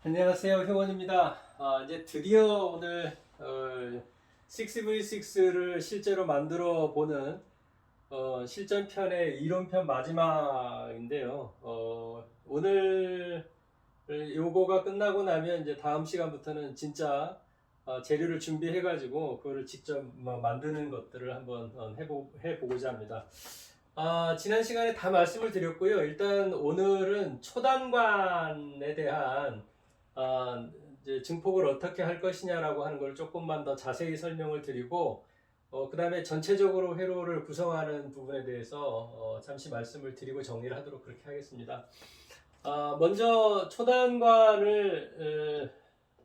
안녕하세요, 효원입니다. 이제 드디어 오늘 6v6를 실제로 만들어 보는 실전편의 이론편 마지막인데요. 오늘 요거가 끝나고 나면 이제 다음 시간부터는 진짜 재료를 준비해 가지고 그거를 직접 만드는 것들을 한번 해보고자 합니다. 지난 시간에 다 말씀을 드렸고요. 일단 오늘은 초단관에 대한 이제 증폭을 어떻게 할 것이냐라고 하는 걸 조금만 더 자세히 설명을 드리고, 그 다음에 전체적으로 회로를 구성하는 부분에 대해서 잠시 말씀을 드리고 정리를 하도록 그렇게 하겠습니다. 먼저 초단관을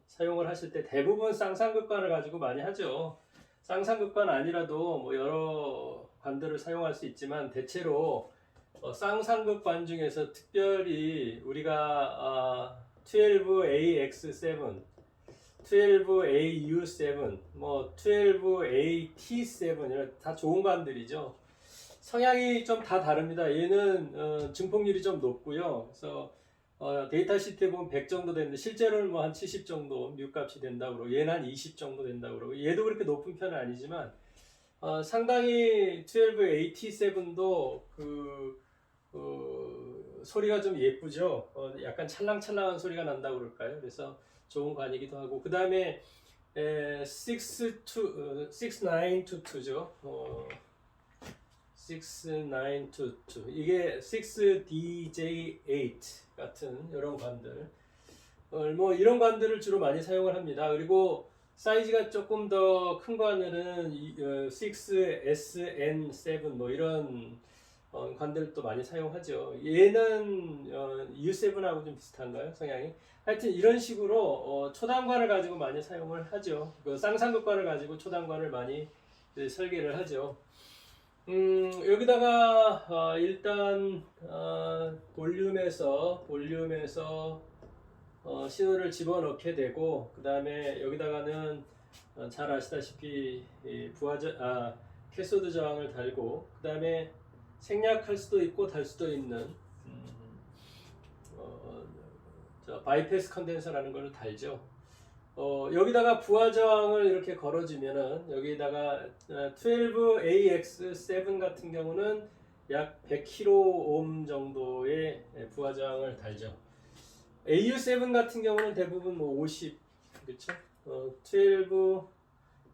사용을 하실 때 대부분 쌍쌍극관을 가지고 많이 하죠. 쌍쌍극관 아니라도 뭐 여러 관들을 사용할 수 있지만 대체로 쌍쌍극관 중에서 특별히 우리가 12AX7, 12AU7, 뭐 12AT7 이런 다 좋은 관들이죠. 성향이 좀 다 다릅니다. 얘는 증폭률이 좀 높고요. 그래서 데이터 시트에 보면 100 정도 되는데 실제로는 뭐 한 70 정도 뮤값이 된다고 그러고, 얘는 한 20 정도 된다고 그러고, 얘도 그렇게 높은 편은 아니지만 상당히 12AT7도 소리가 좀 예쁘죠. 약간 찰랑찰랑한 소리가 난다고 그럴까요? 그래서 좋은 관이기도 하고, 그 다음에 6922죠. 6922 이게 6DJ8 같은 이런 관들, 뭐 이런 관들을 주로 많이 사용을 합니다. 그리고 사이즈가 조금 더 큰 관들은 6SN7 뭐 이런 관들도 많이 사용하죠. 얘는 U7하고 좀 비슷한가요? 성향이? 하여튼 이런 식으로 초단관을 가지고 많이 사용을 하죠. 그 쌍쌍극관을 가지고 초단관을 많이 설계를 하죠. 여기다가 일단 볼륨에서 신호를 집어넣게 되고, 그 다음에 여기다가는 잘 아시다시피 캐소드 저항을 달고, 그 다음에 생략할 수도 있고 달 수도 있는 바이패스 컨덴서라는 걸 달죠. 여기다가 부하 저항을 이렇게 걸어주면은, 여기다가 12AX7 같은 경우는 약 100kΩ 정도의 부하 저항을 달죠. AU7 같은 경우는 대부분 뭐 50, 그렇죠?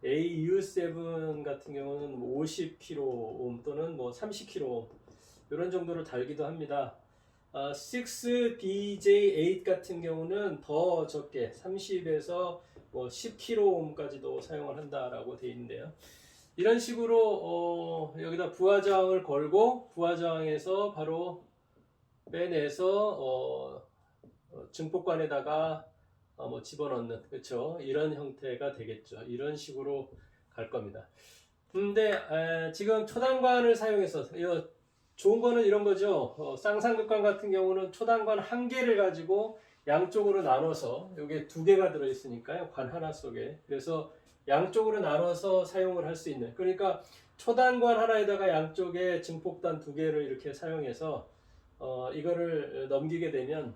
12AU7 같은 경우는 뭐 50kΩ 또는 뭐 30kΩ 이런 정도를 달기도 합니다. 6DJ8 같은 경우는 더 적게 30에서 뭐 10kΩ까지도 사용을 한다라고 되어 있는데요. 이런 식으로 여기다 부하 저항을 걸고 부하 저항에서 바로 빼내서 증폭관에다가 뭐 집어넣는, 그렇죠? 이런 형태가 되겠죠. 이런 식으로 갈 겁니다. 근데 지금 초단관을 사용해서 좋은 거는 이런 거죠. 쌍쌍극관 같은 경우는 초단관 한 개를 가지고 양쪽으로 나눠서, 여기에 두 개가 들어있으니까요, 관 하나 속에. 그래서 양쪽으로 나눠서 사용을 할 수 있는, 그러니까 초단관 하나에다가 양쪽에 증폭단 두 개를 이렇게 사용해서 이거를 넘기게 되면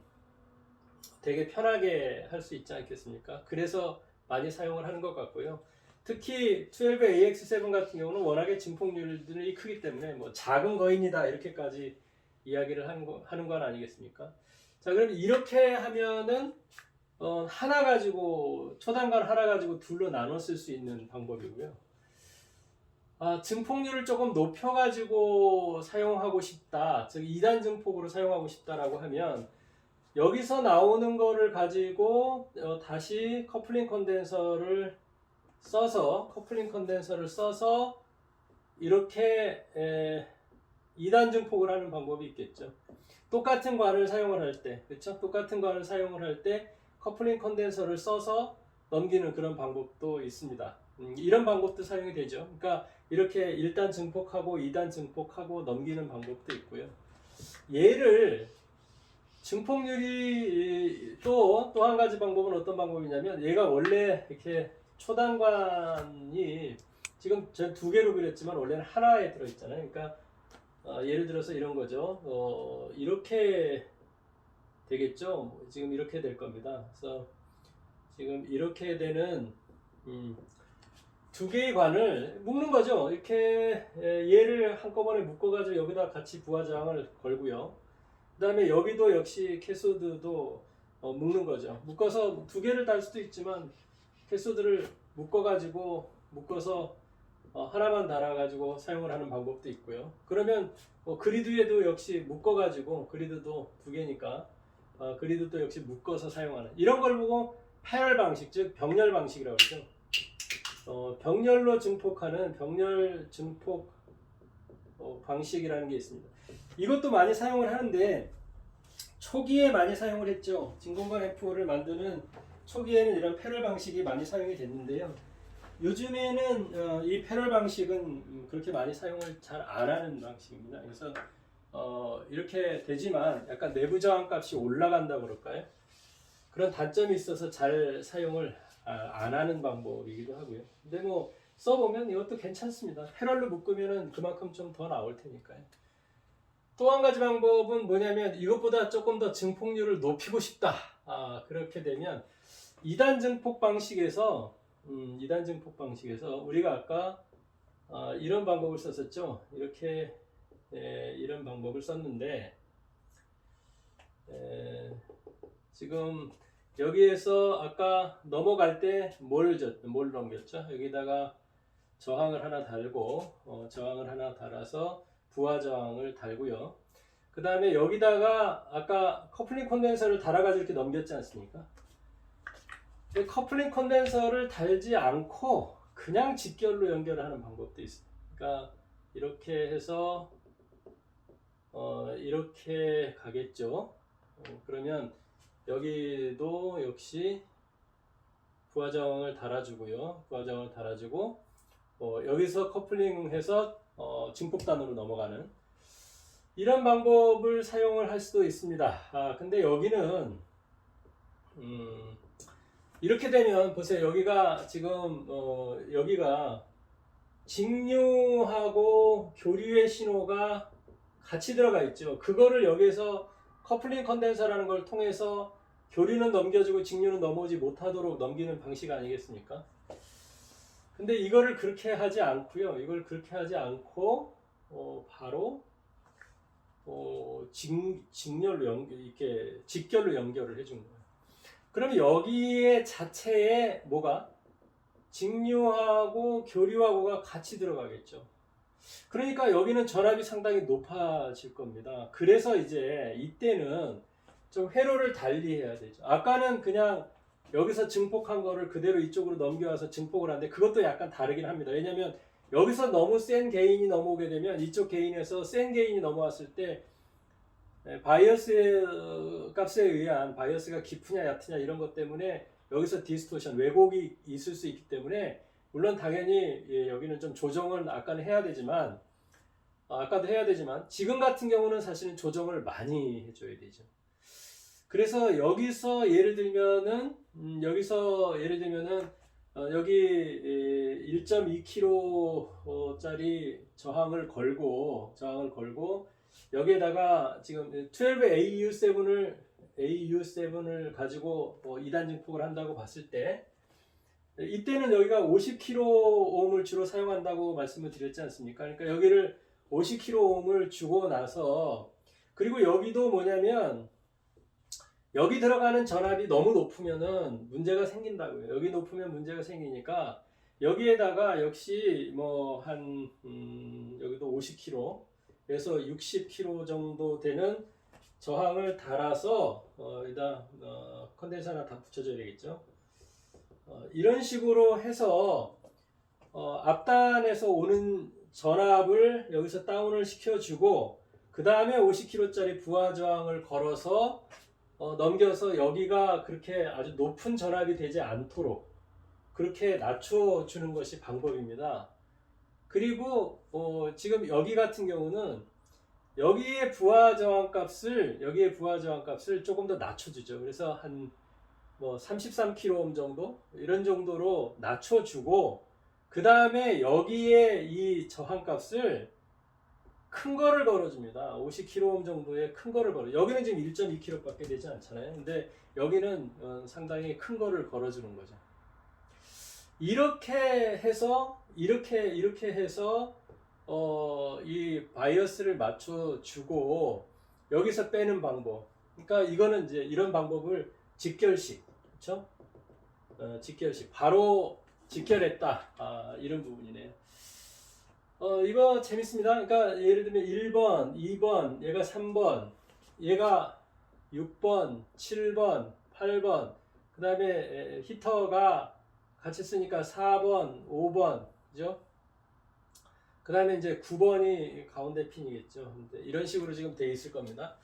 되게 편하게 할 수 있지 않겠습니까? 그래서 많이 사용을 하는 것 같고요. 특히 12AX7 같은 경우는 워낙에 증폭률들이 크기 때문에 뭐 작은 거인이다 이렇게까지 이야기를 하는 건 아니겠습니까? 자, 그럼 이렇게 하면은 하나 가지고, 초단관 하나 가지고 둘로 나눠 쓸 수 있는 방법이고요. 증폭률을 조금 높여가지고 사용하고 싶다, 즉 2단 증폭으로 사용하고 싶다라고 하면 여기서 나오는 거를 가지고 다시 커플링 컨덴서를 써서 이렇게 2단 증폭을 하는 방법이 있겠죠. 똑같은 관을 사용을 할 때, 그렇죠? 똑같은 관을 사용을 할 때 커플링 컨덴서를 써서 넘기는 그런 방법도 있습니다. 이런 방법도 사용이 되죠. 그러니까 이렇게 1단 증폭하고 2단 증폭하고 넘기는 방법도 있고요. 얘를 증폭률이 또 한 가지 방법은 어떤 방법이냐면, 얘가 원래 이렇게 초단관이 지금 전 두 개로 그렸지만 원래는 하나에 들어있잖아요. 그러니까 예를 들어서 이런 거죠. 이렇게 되겠죠. 지금 이렇게 될 겁니다. 그래서 지금 이렇게 되는 두 개의 관을 묶는 거죠. 이렇게 얘를 한꺼번에 묶어가지고 여기다 같이 부하장을 걸고요. 그 다음에 여기도 역시 캐소드도 묶는 거죠. 묶어서 두 개를 달 수도 있지만 캐소드를 묶어서 하나만 달아가지고 사용을 하는 방법도 있고요. 그러면 그리드에도 역시 묶어가지고 그리드도 두 개니까 그리드도 역시 묶어서 사용하는 이런 걸 보고 패럴 방식, 즉 병렬 방식이라고 그러죠. 병렬로 증폭하는 병렬 증폭 방식이라는 게 있습니다. 이것도 많이 사용을 하는데 초기에 많이 사용을 했죠. 진공관 F5를 만드는 초기에는 이런 패럴 방식이 많이 사용이 됐는데요. 요즘에는 이 패럴 방식은 그렇게 많이 사용을 잘 안 하는 방식입니다. 그래서 이렇게 되지만 약간 내부 저항 값이 올라간다고 그럴까요? 그런 단점이 있어서 잘 사용을 안 하는 방법이기도 하고요. 근데 뭐 써보면 이것도 괜찮습니다. 패럴로 묶으면 그만큼 좀 더 나올 테니까요. 또 한 가지 방법은 뭐냐면 이것보다 조금 더 증폭률을 높이고 싶다. 그렇게 되면 2단 증폭 방식에서 우리가 아까 이런 방법을 썼었죠. 이렇게 이런 방법을 썼는데 지금 여기에서 아까 넘어갈 때 뭘 넘겼죠? 여기다가 저항을 하나 달고 저항을 하나 달아서 부하 저항을 달고요. 그 다음에 여기다가 아까 커플링 콘덴서를 달아가지고 이렇게 넘겼지 않습니까? 커플링 콘덴서를 달지 않고 그냥 직결로 연결을 하는 방법도 있어요. 그러니까 이렇게 해서 이렇게 가겠죠. 그러면 여기도 역시 부하저항을 달아주고요. 부하저항을 달아주고 여기서 커플링해서 증폭단으로 넘어가는 이런 방법을 사용을 할 수도 있습니다. 근데 여기는 이렇게 되면 보세요. 여기가 지금 여기가 직류하고 교류의 신호가 같이 들어가 있죠. 그거를 여기서 커플링 컨덴서라는 걸 통해서 교류는 넘겨주고 직류는 넘어오지 못하도록 넘기는 방식 아니겠습니까? 근데 이거를 그렇게 하지 않고요. 이걸 그렇게 하지 않고 바로 직결로 연결을 해준 거예요. 그럼 여기에 자체에 뭐가 직류하고 교류하고가 같이 들어가겠죠. 그러니까 여기는 전압이 상당히 높아질 겁니다. 그래서 이제 이때는 좀 회로를 달리 해야 되죠. 아까는 그냥 여기서 증폭한 거를 그대로 이쪽으로 넘겨와서 증폭을 하는데 그것도 약간 다르긴 합니다. 왜냐면 여기서 너무 센 게인이 넘어오게 되면 이쪽 게인에서 센 게인이 넘어왔을 때 바이어스 값에 의한 바이어스가 깊으냐 얕으냐 이런 것 때문에 여기서 디스토션, 왜곡이 있을 수 있기 때문에 물론 당연히 여기는 좀 조정을 아까도 해야 되지만 지금 같은 경우는 사실은 조정을 많이 해줘야 되죠. 그래서 여기서 예를 들면은 여기 1.2kg짜리 저항을 걸고 여기에다가 지금 12AU7을 가지고 2단 증폭을 한다고 봤을 때 이때는 여기가 50kΩ을 주로 사용한다고 말씀을 드렸지 않습니까? 그러니까 여기를 50kΩ을 주고 나서 그리고 여기도 뭐냐면 여기 들어가는 전압이 너무 높으면은 문제가 생긴다고요. 여기 높으면 문제가 생기니까 여기에다가 역시 뭐 한 여기도 50kg에서 60kg 정도 되는 저항을 달아서 여기다 컨덴서 하나 다 붙여줘야 되겠죠. 이런 식으로 해서 앞단에서 오는 전압을 여기서 다운을 시켜주고 그 다음에 50kg짜리 부하 저항을 걸어서 넘겨서 여기가 그렇게 아주 높은 전압이 되지 않도록 그렇게 낮춰주는 것이 방법입니다. 그리고 지금 여기 같은 경우는 여기에 부하 저항 값을 조금 더 낮춰주죠. 그래서 한 뭐 33kΩ 정도 이런 정도로 낮춰주고 그 다음에 여기에 이 저항 값을 큰 거를 걸어줍니다. 50kΩ 정도의 큰 거를 걸어. 여기는 지금 1.2kW밖에 되지 않잖아요. 근데 여기는 상당히 큰 거를 걸어주는 거죠. 이렇게 해서 이 바이어스를 맞춰주고 여기서 빼는 방법. 그러니까 이거는 이제 이런 방법을 직결식, 그렇죠? 직결식 바로 직결했다. 이런 부분이네요. 이거 재밌습니다. 그러니까 예를 들면 1번, 2번, 얘가 3번, 얘가 6번, 7번, 8번, 그 다음에 히터가 같이 쓰니까 4번, 5번, 그죠? 그 다음에 이제 9번이 가운데 핀이겠죠. 이런 식으로 지금 돼 있을 겁니다.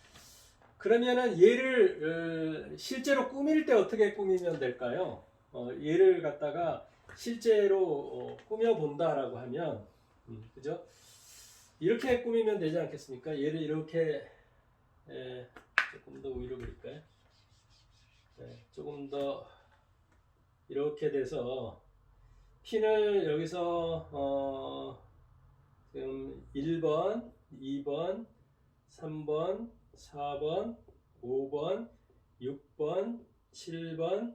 그러면은 얘를 실제로 꾸밀 때 어떻게 꾸미면 될까요? 얘를 갖다가 실제로 꾸며 본다라고 하면, 그죠? 이렇게 꾸미면 되지 않겠습니까? 얘를 이렇게 조금 더 위로 그릴까요? 조금 더 이렇게 돼서 핀을 여기서 지금 1번, 2번, 3번, 4번, 5번, 6번, 7번,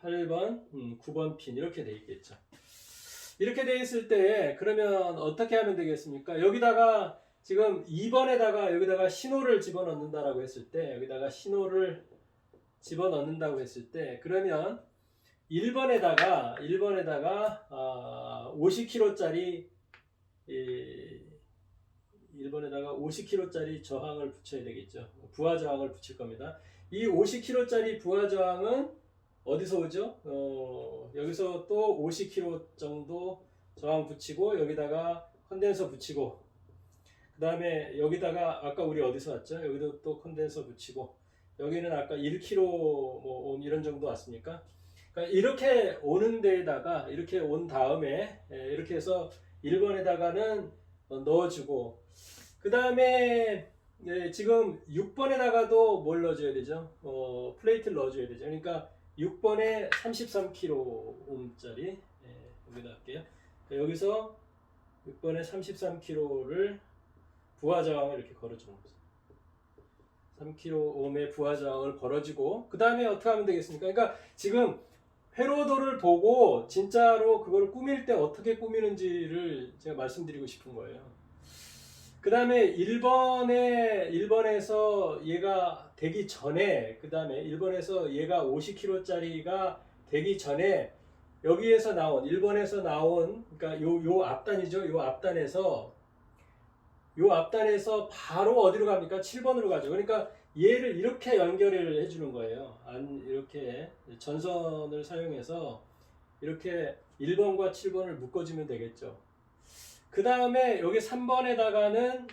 8번, 9번 핀 이렇게 돼 있겠죠. 이렇게 돼 있을 때 그러면 어떻게 하면 되겠습니까? 여기다가 지금 2번에다가 여기다가 신호를 집어넣는다라고 했을 때 여기다가 신호를 집어넣는다고 했을 때 그러면 1번에다가 50kg짜리 1번에다가 50kg짜리 저항을 붙여야 되겠죠. 부하 저항을 붙일 겁니다. 이 50kg짜리 부하 저항은 어디서 오죠? 여기서 또 50kg 정도 저항 붙이고 여기다가 컨덴서 붙이고 그 다음에 여기다가 아까 우리 어디서 왔죠? 여기도 또 컨덴서 붙이고 여기는 아까 1kg 뭐 이런 정도 왔으니까 그러니까 이렇게 오는 데에다가 이렇게 온 다음에 이렇게 해서 1번에다가는 넣어주고 그 다음에 지금 6번에다가도 뭘 넣어줘야 되죠? 플레이트를 넣어줘야 되죠. 그러니까 6번에 33kΩ짜리 여기다 할게요. 여기서 6번에 33kg를 부하 저항을 이렇게 걸어주는 거죠. 3kΩ의 부하 저항을 걸어주고 그 다음에 어떻게 하면 되겠습니까? 그러니까 지금 회로도를 보고 진짜로 그걸 꾸밀 때 어떻게 꾸미는지를 제가 말씀드리고 싶은 거예요. 그 다음에 1번에서 얘가 되기 전에 그 다음에 1번에서 얘가 50kg짜리가 되기 전에 여기에서 나온 1번에서 나온 그러니까 요 앞단이죠. 요 앞단에서 바로 어디로 갑니까? 7번으로 가죠. 그러니까 얘를 이렇게 연결을 해주는 거예요. 이렇게 전선을 사용해서 이렇게 1번과 7번을 묶어주면 되겠죠. 그 다음에 여기 3번에다가는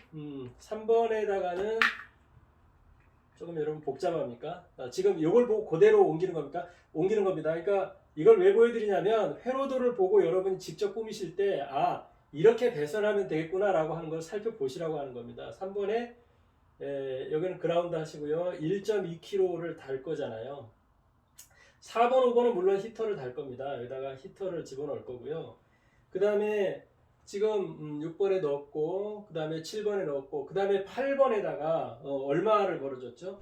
조금 여러분 복잡합니까? 지금 이걸 보고 그대로 옮기는 겁니까? 옮기는 겁니다. 그러니까 이걸 왜 보여드리냐면 회로도를 보고 여러분이 직접 꾸미실 때 이렇게 배선하면 되겠구나 라고 하는 걸 살펴보시라고 하는 겁니다. 3번에 여기는 그라운드 하시고요. 1.2kg를 달 거잖아요. 4번, 5번은 물론 히터를 달 겁니다. 여기다가 히터를 집어넣을 거고요. 그 다음에 지금 6번에 넣었고 그 다음에 7번에 넣었고 그 다음에 8번에다가 얼마를 걸어줬죠?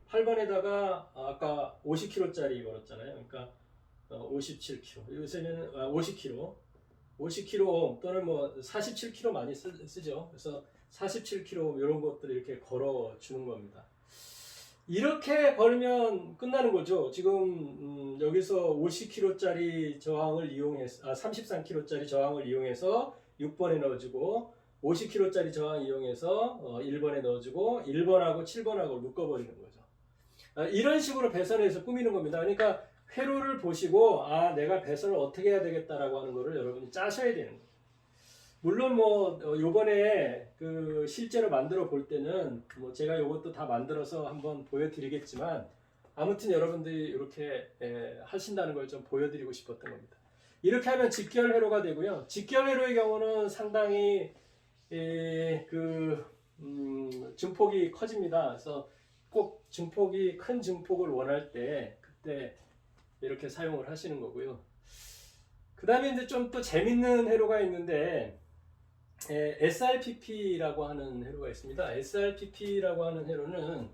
8번에다가 아까 50kg짜리 걸었잖아요. 그러니까 57kg. 요새는 50kg. 50kg 또는 뭐 47kg 많이 쓰죠. 그래서 47kg 이런 것들을 이렇게 걸어 주는 겁니다. 이렇게 걸면 끝나는 거죠. 지금 여기서 50kg짜리 저항을 이용해서 33kg짜리 저항을 이용해서 6번에 넣어주고 50kg짜리 저항 이용해서 1번에 넣어주고 1번하고 7번하고 묶어버리는 거죠. 이런 식으로 배선해서 꾸미는 겁니다. 그러니까 회로를 보시고 내가 배선을 어떻게 해야 되겠다라고 하는 거를 여러분이 짜셔야 되는 거예요. 물론 뭐 요번에 그 실제로 만들어 볼 때는 뭐 제가 요것도 다 만들어서 한번 보여드리겠지만 아무튼 여러분들이 이렇게 하신다는 걸 좀 보여드리고 싶었던 겁니다. 이렇게 하면 직결 회로가 되고요. 직결 회로의 경우는 상당히 증폭이 커집니다. 그래서 꼭 큰 증폭을 원할 때 그때 이렇게 사용을 하시는 거고요. 그 다음에 이제 좀 또 재밌는 회로가 있는데 SRPP라고 하는 회로가 있습니다. SRPP라고 하는 회로는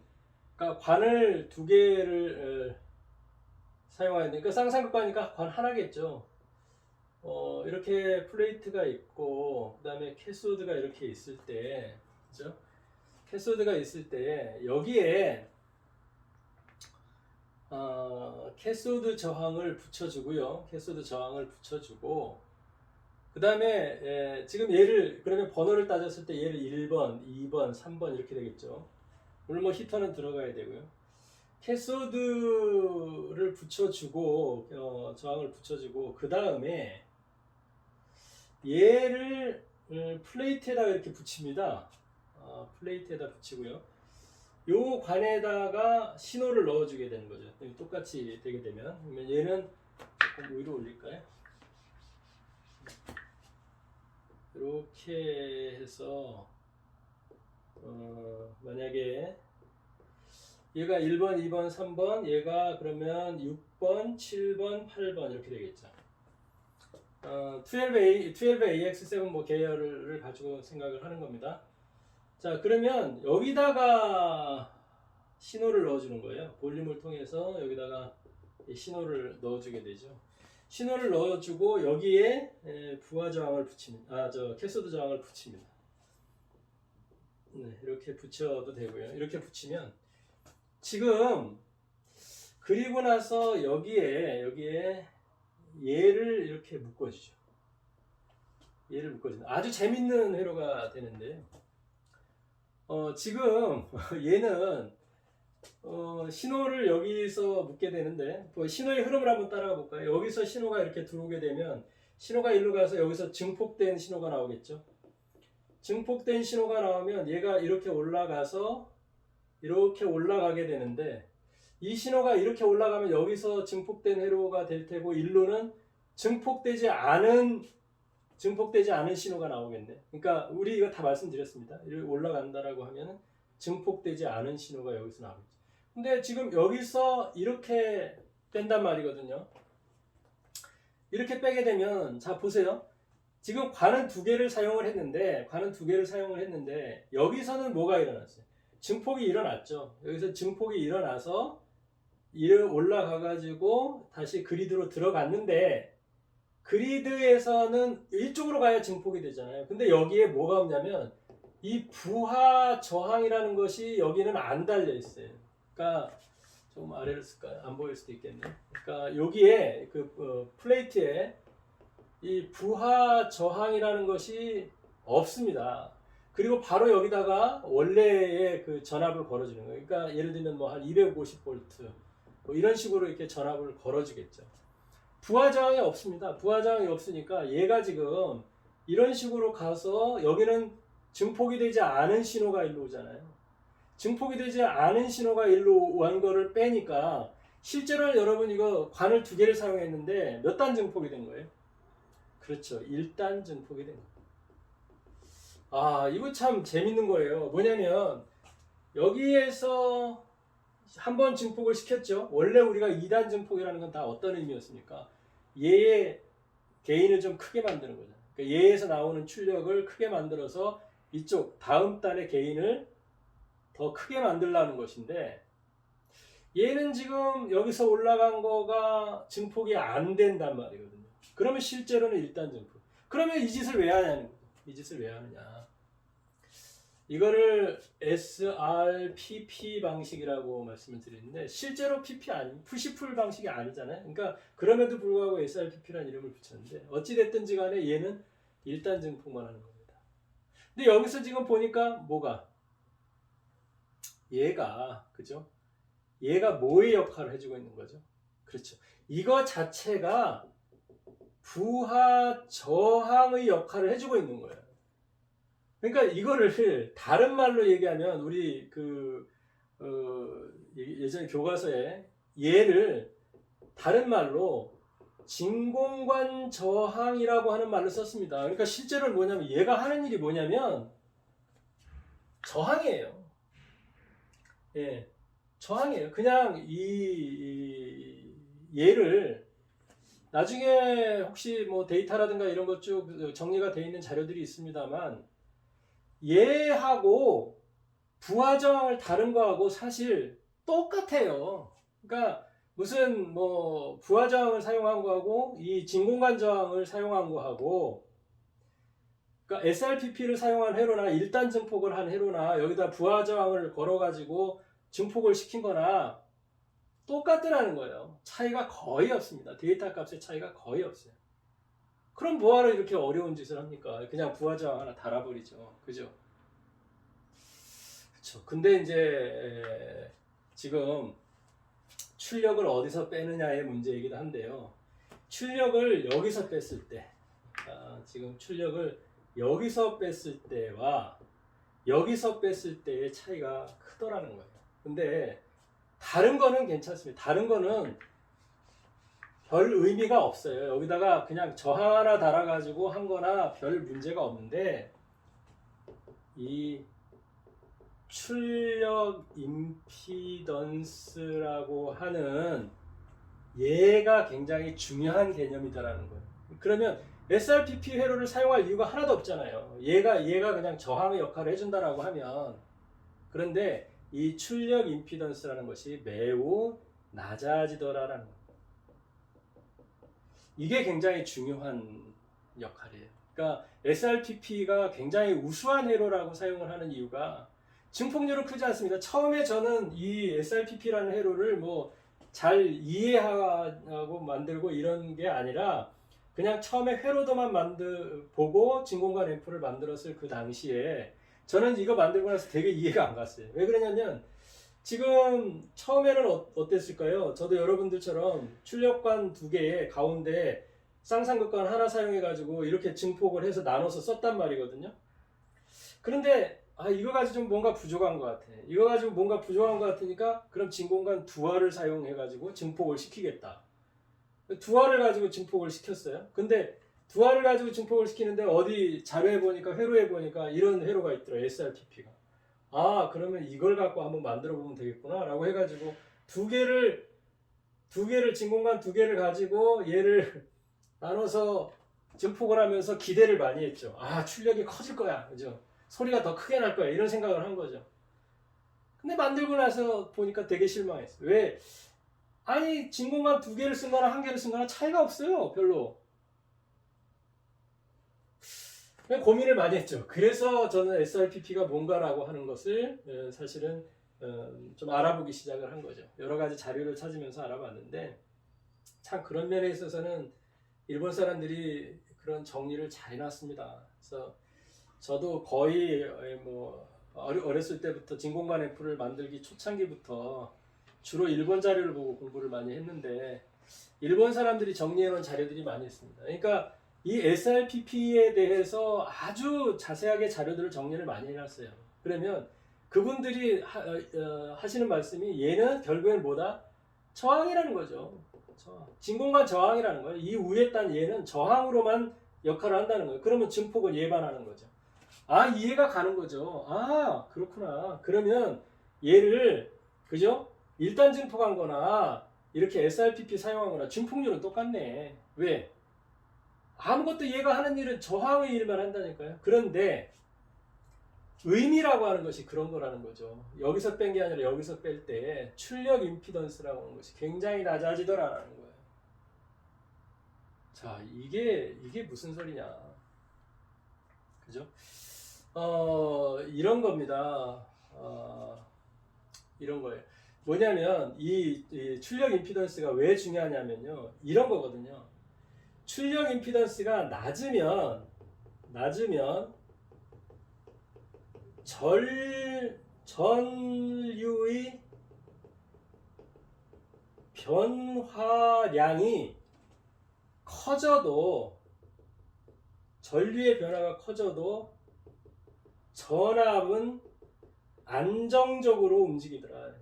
그러니까 관을 두 개를 사용해야 되니까 쌍쌍극관이니까 관 하나겠죠. 이렇게 플레이트가 있고 그다음에 캐소드가 이렇게 있을 때, 그죠? 캐소드가 있을 때 여기에 캐소드 저항을 붙여주고요. 캐소드 저항을 붙여주고 그 다음에 지금 얘를 그러면 번호를 따졌을 때 얘를 1번, 2번, 3번 이렇게 되겠죠. 물론 뭐 히터는 들어가야 되고요. 캐소드를 붙여주고 저항을 붙여주고 그 다음에 얘를 플레이트에다가 이렇게 붙입니다. 플레이트에다 붙이고요. 요 관에다가 신호를 넣어주게 되는 거죠. 똑같이 되게 되면 그러면 얘는 조금 위로 올릴까요? 이렇게 해서 만약에 얘가 1번, 2번, 3번, 얘가 그러면 6번, 7번, 8번 이렇게 되겠죠. 12AX7 뭐 계열을 가지고 생각을 하는 겁니다. 자, 그러면 여기다가 신호를 넣어주는 거예요. 볼륨을 통해서 여기다가 신호를 넣어주게 되죠. 신호를 넣어주고 여기에 부하 저항을 붙입니다. 캐소드 저항을 붙입니다. 네, 이렇게 붙여도 되고요. 이렇게 붙이면 지금 그리고 나서 여기에 얘를 이렇게 묶어주죠. 얘를 묶어주는 아주 재밌는 회로가 되는데 지금 얘는 신호를 여기서 묶게 되는데 신호의 흐름을 한번 따라가 볼까요? 여기서 신호가 이렇게 들어오게 되면 신호가 일로 가서 여기서 증폭된 신호가 나오겠죠. 증폭된 신호가 나오면 얘가 이렇게 올라가서 이렇게 올라가게 되는데 이 신호가 이렇게 올라가면 여기서 증폭된 회로가 될 테고 일로는 증폭되지 않은 신호가 나오겠네. 그러니까 우리 이거 다 말씀드렸습니다. 이렇게 올라간다라고 하면은 증폭되지 않은 신호가 여기서 나오겠죠. 근데 지금 여기서 이렇게 뺀단 말이거든요. 이렇게 빼게 되면 자 보세요. 지금 관은 두 개를 사용을 했는데 여기서는 뭐가 일어났어요? 증폭이 일어났죠. 여기서 증폭이 일어나서 이를 올라가 가지고 다시 그리드로 들어갔는데 그리드에서는 이쪽으로 가야 증폭이 되잖아요. 근데 여기에 뭐가 없냐면 이 부하 저항이라는 것이 여기는 안 달려 있어요. 그러니까 조금 아래를 쓸까요? 안 보일 수도 있겠네요. 그러니까 여기에 플레이트에 이 부하 저항이라는 것이 없습니다. 그리고 바로 여기다가 원래의 그 전압을 걸어주는 거예요. 그러니까 예를 들면 뭐 한 250V 뭐 이런 식으로 이렇게 전압을 걸어주겠죠. 부하 저항이 없습니다. 부하 저항이 없으니까 얘가 지금 이런 식으로 가서 여기는 증폭이 되지 않은 신호가 일로 오잖아요. 증폭이 되지 않은 신호가 일로 온 거를 빼니까 실제로는 여러분 이거 관을 두 개를 사용했는데 몇 단 증폭이 된 거예요? 그렇죠. 1단 증폭이 된 거예요. 이거 참 재밌는 거예요. 뭐냐면 여기에서 한번 증폭을 시켰죠. 원래 우리가 2단 증폭이라는 건 다 어떤 의미였습니까? 얘의 게인을 좀 크게 만드는 거죠. 그러니까 얘에서 나오는 출력을 크게 만들어서 이쪽 다음 단의 게인을 더 크게 만들라는 것인데 얘는 지금 여기서 올라간 거가 증폭이 안 된단 말이거든요. 그러면 실제로는 1단 증폭. 그러면 이 짓을 왜 하냐는 거죠. 이 짓을 왜 하느냐. 이거를 SRPP 방식이라고 말씀을 드리는데 실제로 푸시풀 방식이 아니잖아요. 그러니까 그럼에도 불구하고 SRPP라는 이름을 붙였는데 어찌됐든지 간에 얘는 1단 증폭만 하는 겁니다. 근데 여기서 지금 보니까 뭐가 그죠? 얘가 뭐의 역할을 해주고 있는 거죠? 그렇죠. 이거 자체가 부하 저항의 역할을 해주고 있는 거예요. 그러니까 이거를 다른 말로 얘기하면 우리 예전에 교과서에 얘를 다른 말로 진공관 저항이라고 하는 말을 썼습니다. 그러니까 실제로는 뭐냐면 얘가 하는 일이 뭐냐면 저항이에요. 예, 저항이에요. 그냥 얘를 나중에 혹시 뭐 데이터라든가 이런 것 쭉 정리가 되어 있는 자료들이 있습니다만 얘하고 부하 저항을 다른 거하고 사실 똑같아요. 그러니까 무슨 뭐 부하 저항을 사용한 거하고 이 진공관 저항을 사용한 거하고, 그러니까 SRPP를 사용한 회로나 1단 증폭을 한 회로나 여기다 부하 저항을 걸어 가지고 증폭을 시킨 거나 똑같더라는 거예요. 차이가 거의 없습니다. 데이터 값의 차이가 거의 없어요. 그럼 뭐하러 이렇게 어려운 짓을 합니까? 그냥 부하 저항 하나 달아버리죠. 그죠? 그렇죠. 근데 이제 지금 출력을 어디서 빼느냐의 문제이기도 한데요. 출력을 여기서 뺐을 때, 지금 출력을 여기서 뺐을 때와 여기서 뺐을 때의 차이가 크더라는 거예요. 근데 다른 거는 괜찮습니다. 다른 거는 별 의미가 없어요. 여기다가 그냥 저항 하나 달아가지고 한 거나 별 문제가 없는데, 이 출력 임피던스라고 하는 얘가 굉장히 중요한 개념이다라는 거예요. 그러면 SRPP 회로를 사용할 이유가 하나도 없잖아요. 얘가 그냥 저항의 역할을 해준다라고 하면. 그런데 이 출력 임피던스라는 것이 매우 낮아지더라라는 거예요. 이게 굉장히 중요한 역할이에요. 그러니까 SRPP가 굉장히 우수한 회로라고 사용을 하는 이유가 증폭률은 크지 않습니다. 처음에 저는 이 SRPP라는 회로를 뭐 잘 이해하고 만들고 이런 게 아니라 그냥 처음에 회로도만 보고 진공관 앰프를 만들었을 그 당시에 저는 이거 만들고 나서 되게 이해가 안 갔어요. 왜 그러냐면 지금 처음에는 어땠을까요? 저도 여러분들처럼 출력관 두 개의 가운데 쌍쌍극관 하나 사용해가지고 이렇게 증폭을 해서 나눠서 썼단 말이거든요. 그런데 이거 가지고 좀 뭔가 부족한 것 같아. 이거 가지고 뭔가 부족한 것 같으니까 그럼 진공관 두알을 사용해가지고 증폭을 시키겠다. 두알을 가지고 증폭을 시켰어요. 근데 두알을 가지고 증폭을 시키는데 어디 자료에 보니까 회로에 보니까 이런 회로가 있더라. SRPP가. 그러면 이걸 갖고 한번 만들어 보면 되겠구나 라고 해가지고 두 개를 진공관 두 개를 가지고 얘를 나눠서 증폭을 하면서 기대를 많이 했죠. 출력이 커질 거야. 그죠? 소리가 더 크게 날 거야. 이런 생각을 한 거죠. 근데 만들고 나서 보니까 되게 실망했어요. 왜? 진공관 두 개를 쓴 거나 한 개를 쓴 거나 차이가 없어요. 별로. 고민을 많이 했죠. 그래서 저는 SRPP가 뭔가라고 하는 것을 사실은 좀 알아보기 시작을 한 거죠. 여러 가지 자료를 찾으면서 알아봤는데 참 그런 면에 있어서는 일본 사람들이 그런 정리를 잘 해놨습니다. 그래서 저도 거의 뭐 어렸을 때부터 진공관 앰프를 만들기 초창기부터 주로 일본 자료를 보고 공부를 많이 했는데 일본 사람들이 정리해놓은 자료들이 많이 있습니다. 그러니까 이 SRPP에 대해서 아주 자세하게 자료들을 정리를 많이 해놨어요. 그러면 그분들이 하시는 말씀이 얘는 결국엔 뭐다? 저항이라는 거죠. 진공관 저항이라는 거예요. 이 위에 딴 얘는 저항으로만 역할을 한다는 거예요. 그러면 증폭은 예반하는 거죠. 이해가 가는 거죠. 그렇구나. 그러면 얘를 그죠? 1단 증폭한 거나 이렇게 SRPP 사용한 거나 증폭률은 똑같네. 왜? 아무것도 얘가 하는 일은 저항의 일만 한다니까요. 그런데 의미라고 하는 것이 그런 거라는 거죠. 여기서 뺀 게 아니라 여기서 뺄 때 출력 임피던스라고 하는 것이 굉장히 낮아지더라는 거예요. 자, 이게 무슨 소리냐. 그죠? 이런 겁니다. 이런 거예요. 뭐냐면 이 출력 임피던스가 왜 중요하냐면요. 이런 거거든요. 출력 임피던스가 낮으면 전류의 변화량이 커져도 전류의 변화가 커져도 전압은 안정적으로 움직이더라.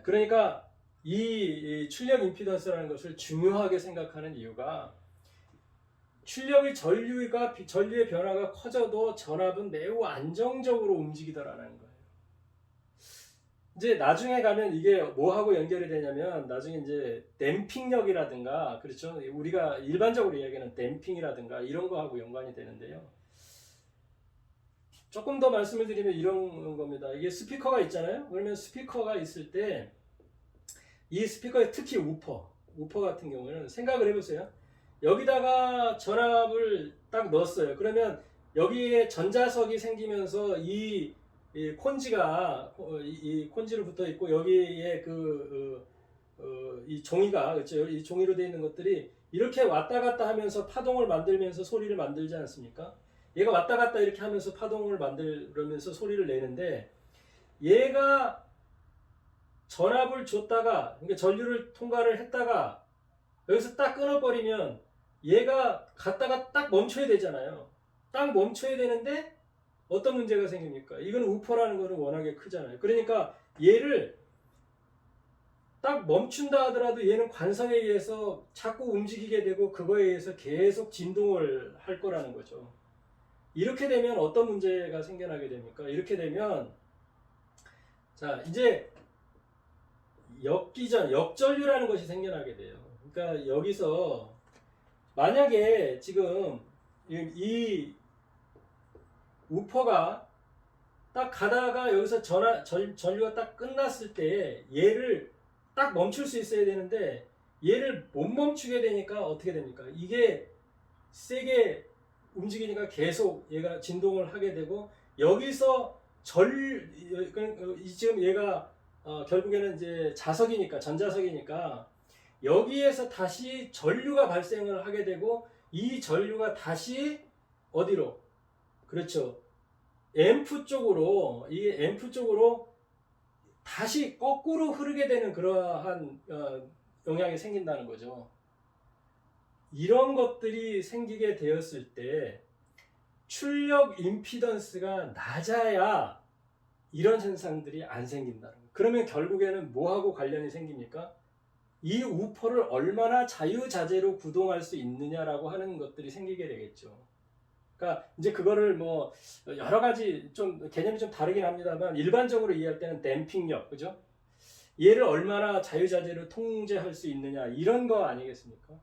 그러니까 이 출력 임피던스라는 것을 중요하게 생각하는 이유가 전류의 변화가 커져도 전압은 매우 안정적으로 움직이더라는 거예요. 이제 나중에 가면 이게 뭐하고 연결이 되냐면 나중에 이제 댐핑력이라든가 그렇죠. 우리가 일반적으로 이야기하는 댐핑이라든가 이런 거하고 연관이 되는데요. 조금 더 말씀을 드리면 이런 겁니다. 이게 스피커가 있잖아요. 그러면 스피커가 있을 때 이 스피커에 특히 우퍼 같은 경우는 생각을 해보세요. 여기다가 전압을 딱 넣었어요. 그러면 여기에 전자석이 생기면서 이 콘지가 이 콘지로 붙어 있고 여기에 이 종이가 그렇죠. 이 종이로 되어 있는 것들이 이렇게 왔다 갔다 하면서 파동을 만들면서 소리를 만들지 않습니까? 얘가 왔다 갔다 이렇게 하면서 파동을 만들면서 소리를 내는데 얘가 전압을 줬다가 그러니까 전류를 통과를 했다가 여기서 딱 끊어버리면 얘가 갔다가 딱 멈춰야 되잖아요. 딱 멈춰야 되는데 어떤 문제가 생깁니까? 이건 우퍼라는 거는 워낙에 크잖아요. 그러니까 얘를 딱 멈춘다 하더라도 얘는 관성에 의해서 자꾸 움직이게 되고 그거에 의해서 계속 진동을 할 거라는 거죠. 이렇게 되면 어떤 문제가 생겨나게 됩니까? 이렇게 되면 자 이제 역전류라는 것이 생겨나게 돼요. 그러니까 여기서 만약에 지금 이 우퍼가 딱 가다가 여기서 전류가 딱 끝났을 때 얘를 딱 멈출 수 있어야 되는데 얘를 못 멈추게 되니까 어떻게 됩니까? 이게 세게 움직이니까 계속 얘가 진동을 하게 되고 여기서 지금 얘가 결국에는 이제 자석이니까 전자석이니까 여기에서 다시 전류가 발생을 하게 되고 이 전류가 다시 어디로? 그렇죠. 앰프 쪽으로 다시 거꾸로 흐르게 되는 그러한 영향이 생긴다는 거죠. 이런 것들이 생기게 되었을 때 출력 임피던스가 낮아야 이런 현상들이 안 생긴다는 거예요. 그러면 결국에는 뭐하고 관련이 생깁니까? 이 우퍼를 얼마나 자유자재로 구동할 수 있느냐라고 하는 것들이 생기게 되겠죠. 그러니까 이제 그거를 뭐 여러 가지 좀 개념이 좀 다르긴 합니다만 일반적으로 이해할 때는 댐핑력, 그죠? 얘를 얼마나 자유자재로 통제할 수 있느냐 이런 거 아니겠습니까?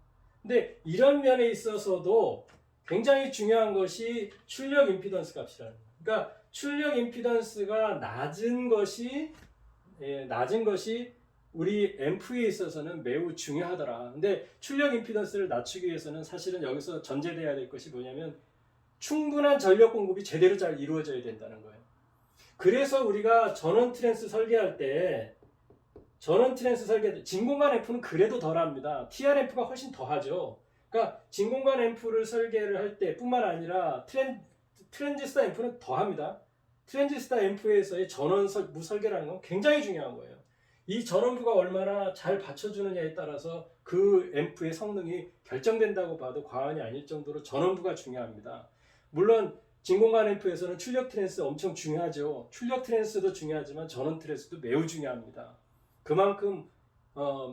근데 이런 면에 있어서도 굉장히 중요한 것이 출력 임피던스 값이라는 거예요. 그러니까 출력 임피던스가 낮은 것이 우리 앰프에 있어서는 매우 중요하더라. 근데 출력 임피던스를 낮추기 위해서는 사실은 여기서 전제돼야 될 것이 뭐냐면 충분한 전력 공급이 제대로 잘 이루어져야 된다는 거예요. 그래서 우리가 전원 트랜스 설계할 때 진공관 앰프는 그래도 덜합니다. TR 앰프가 훨씬 더하죠. 그러니까 진공관 앰프를 설계를 할 때 뿐만 아니라 트랜지스터 앰프는 더합니다. 트랜지스터 앰프에서의 전원무 설계라는 건 굉장히 중요한 거예요. 이 전원부가 얼마나 잘 받쳐주느냐에 따라서 그 앰프의 성능이 결정된다고 봐도 과언이 아닐 정도로 전원부가 중요합니다. 물론 진공관 앰프에서는 출력 트랜스 엄청 중요하죠. 출력 트랜스도 중요하지만 전원 트랜스도 매우 중요합니다. 그만큼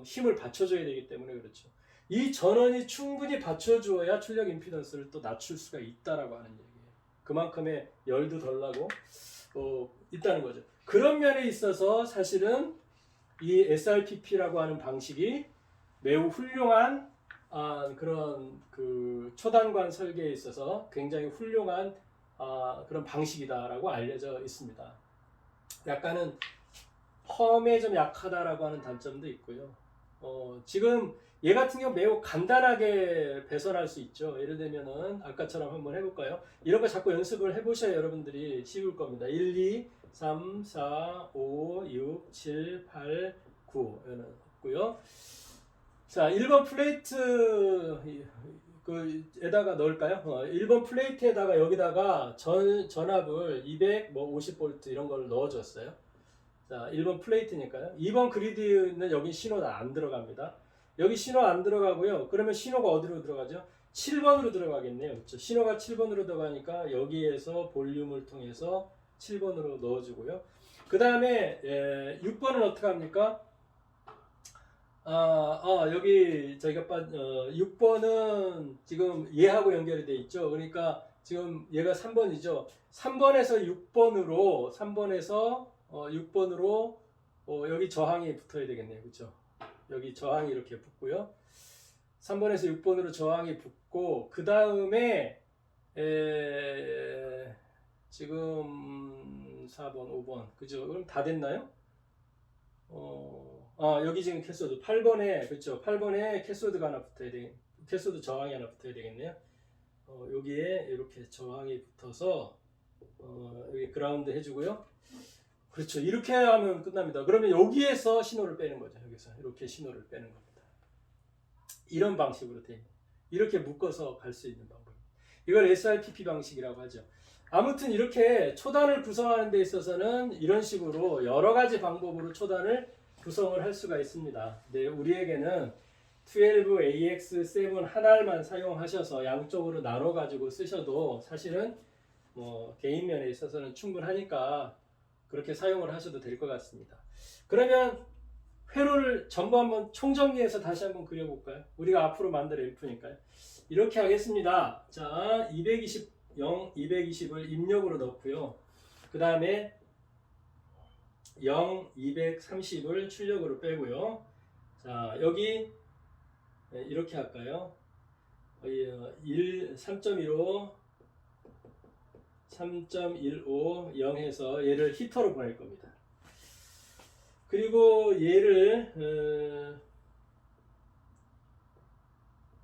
힘을 받쳐줘야 되기 때문에 그렇죠. 이 전원이 충분히 받쳐주어야 출력 임피던스를 또 낮출 수가 있다라고 하는 얘기예요. 그만큼의 열도 덜 나고 있다는 거죠. 그런 면에 있어서 사실은 이 SRPP라고 하는 방식이 매우 훌륭한 그런 그 초단관 설계에 있어서 굉장히 훌륭한 그런 방식이다라고 알려져 있습니다. 약간은 펌에 좀 약하다라고 하는 단점도 있고요. 지금 얘 같은 경우 매우 간단하게 배선할 수 있죠. 예를 들면은 아까처럼 한번 해볼까요? 이런 거 자꾸 연습을 해보셔야 여러분들이 쉬울 겁니다. 1, 2, 3, 4, 5, 6, 7, 8, 9 이거는 없고요. 자, 1번 플레이트 에다가 넣을까요? 1번 플레이트에다가 여기다가 전압을 250V 이런 걸 넣어줬어요. 자, 1번 플레이트니까요. 2번 그리드는 여기 신호가 안 들어갑니다. 여기 신호 안 들어가고요. 그러면 신호가 어디로 들어가죠? 7번으로 들어가겠네요. 그렇죠? 신호가 7번으로 들어가니까 여기에서 볼륨을 통해서 7번으로 넣어주고요. 그 다음에 6번은 어떻게 합니까? 여기 저희가 6번은 지금 얘하고 연결이 돼 있죠. 그러니까 지금 얘가 3번이죠. 3번에서 6번으로 여기 저항이 붙어야 되겠네요. 그렇죠? 여기 저항이 이렇게 붙고요. 3번에서 6번으로 저항이 붙고 그 다음에 지금 4번, 5번 그죠? 그럼 다 됐나요? 여기 지금 캐소드 8번에 그렇죠? 8번에 캐소드가 하나 붙어야 돼. 캐소드 저항이 하나 붙어야 되겠네요. 여기에 이렇게 저항이 붙어서 여기 그라운드 해주고요. 그렇죠. 이렇게 하면 끝납니다. 그러면 여기에서 신호를 빼는 거죠. 여기서 이렇게 신호를 빼는 겁니다. 이런 방식으로 돼 있는. 이렇게 묶어서 갈 수 있는 방법. 이걸 SRPP 방식이라고 하죠. 아무튼 이렇게 초단을 구성하는 데 있어서는 이런 식으로 여러 가지 방법으로 초단을 구성을 할 수가 있습니다. 근데 우리에게는 12AX7 하나만 사용하셔서 양쪽으로 나눠 가지고 쓰셔도 사실은 뭐 개인 면에 있어서는 충분하니까 그렇게 사용을 하셔도 될 것 같습니다. 그러면 회로를 전부 한번 총정리해서 다시 한번 그려볼까요? 우리가 앞으로 만들 앰프니까요. 이렇게 하겠습니다. 자, 220을 입력으로 넣고요. 그 다음에 230을 출력으로 빼고요. 자, 여기 이렇게 할까요? 3.15 3.15 0 해서 얘를 히터로 보낼 겁니다. 그리고 얘를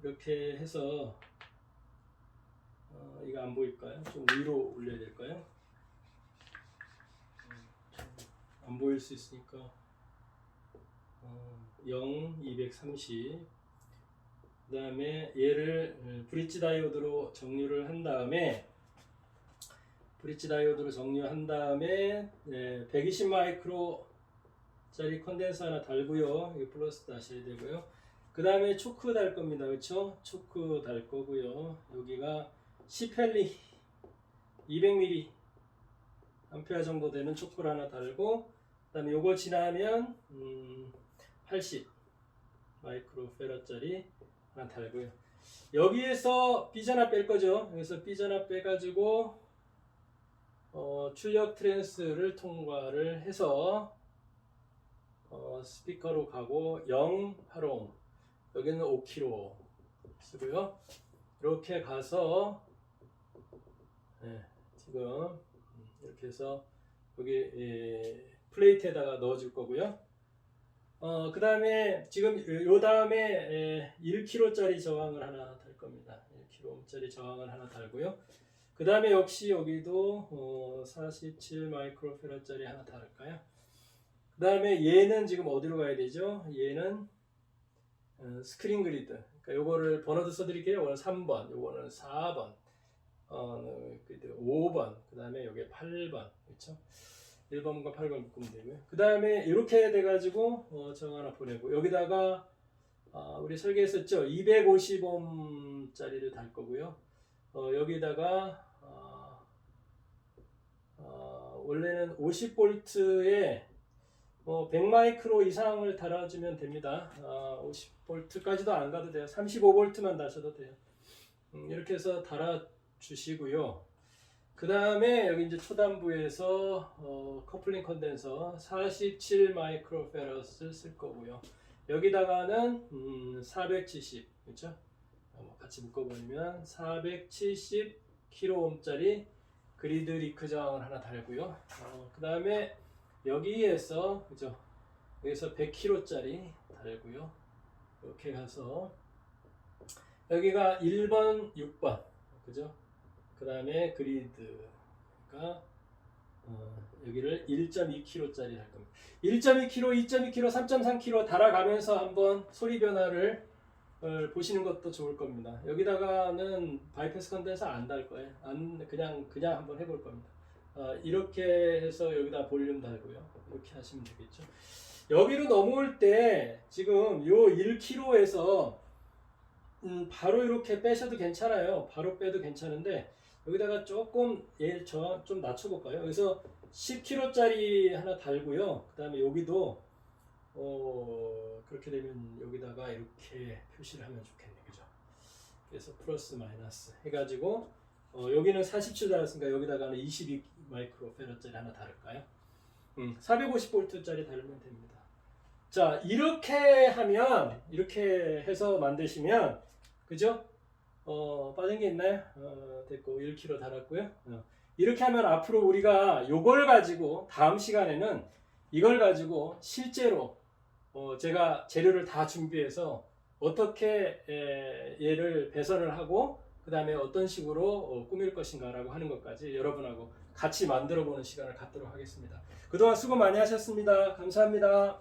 이렇게 해서 이거 안 보일까요? 좀 위로 올려야 될까요? 안 보일 수 있으니까 230 그 다음에 얘를 브릿지 다이오드로 정류를 한 다음에 120 마이크로 짜리 컨덴서 하나 달고요. 이거 플러스 다셔야 되고요. 그 다음에 초크 달 겁니다. 그렇죠? 초크 달 거고요. 여기가 10헬리 200ml 암페어 정도 되는 초크를 하나 달고, 그 다음에 요거 지나면 80 마이크로 페라짜리 하나 달고요. 여기에서 삐져나 뺄 거죠. 여기서 삐져나 빼가지고 출력 트랜스를 통과를 해서 스피커로 가고 080 여기는 5kg 쓰고요. 이렇게 가서 지금 이렇게 해서 여기 플레이트에다가 넣어 줄 거고요. 그 다음에 지금 요 다음에 1kg짜리 저항을 하나 달 겁니다. 1kg짜리 저항을 하나 달고요. 그 다음에 역시 여기도 47 마이크로페라짜리 하나 달을까요? 그 다음에 얘는 지금 어디로 가야 되죠? 얘는 스크린 그리드. 그러니까 요거를 번호도 써드릴게요. 요거는 3번, 요거는 4번, 5번, 그 다음에 요게 8번. 그렇죠? 1번과 8번 묶으면 되고요. 그 다음에 이렇게 돼가지고 정 하나 보내고, 여기다가 우리 설계했었죠? 250ohm짜리를 달 거고요. 여기다가 원래는 50V에 100마이크로 이상을 달아주면 됩니다. 50V까지도 안 가도 돼요. 35V만 다셔도 돼요. 이렇게 해서 달아주시고요. 그 다음에 여기 이제 초단부에서 커플링 컨덴서 47 마이크로페러스 쓸 거고요. 여기다가는 470, 그렇죠? 같이 묶어버리면 470 kΩ짜리 그리드 리크 저항을 하나 달고요. 그 다음에 여기에서 그죠? 여기서 100kg짜리 달고요. 이렇게 가서 여기가 1번, 6번, 그죠? 그 다음에 그리드가 여기를 1.2kg짜리 할 겁니다. 1.2kg, 2.2kg, 3.3kg 달아가면서 한번 소리 변화를 보시는 것도 좋을 겁니다. 여기다가는 바이패스 컨덴서 안 달 거예요. 그냥 한번 해볼 겁니다. 이렇게 해서 여기다 볼륨 달고요. 이렇게 하시면 되겠죠. 여기로 넘어올 때 지금 요 1kg에서 바로 이렇게 빼셔도 괜찮아요. 바로 빼도 괜찮은데 여기다가 조금 좀 낮춰볼까요? 여기서 10kg짜리 하나 달고요. 그 다음에 여기도 그렇게 되면 여기다가 이렇게 표시를 하면 좋겠네요. 그죠? 그래서 플러스 마이너스 해가지고 여기는 47 달았으니까 여기다가는 22 마이크로 페라짜리 하나 달을까요? 450V짜리 달면 됩니다. 자, 이렇게 하면, 이렇게 해서 만드시면, 그죠? 빠진 게 있나요? 됐고, 1kg 달았고요. 이렇게 하면 앞으로 우리가 요걸 가지고, 다음 시간에는 이걸 가지고 실제로, 제가 재료를 다 준비해서 어떻게 얘를 배선을 하고, 그 다음에 어떤 식으로 꾸밀 것인가라고 하는 것까지 여러분하고 같이 만들어 보는 시간을 갖도록 하겠습니다. 그동안 수고 많이 하셨습니다. 감사합니다.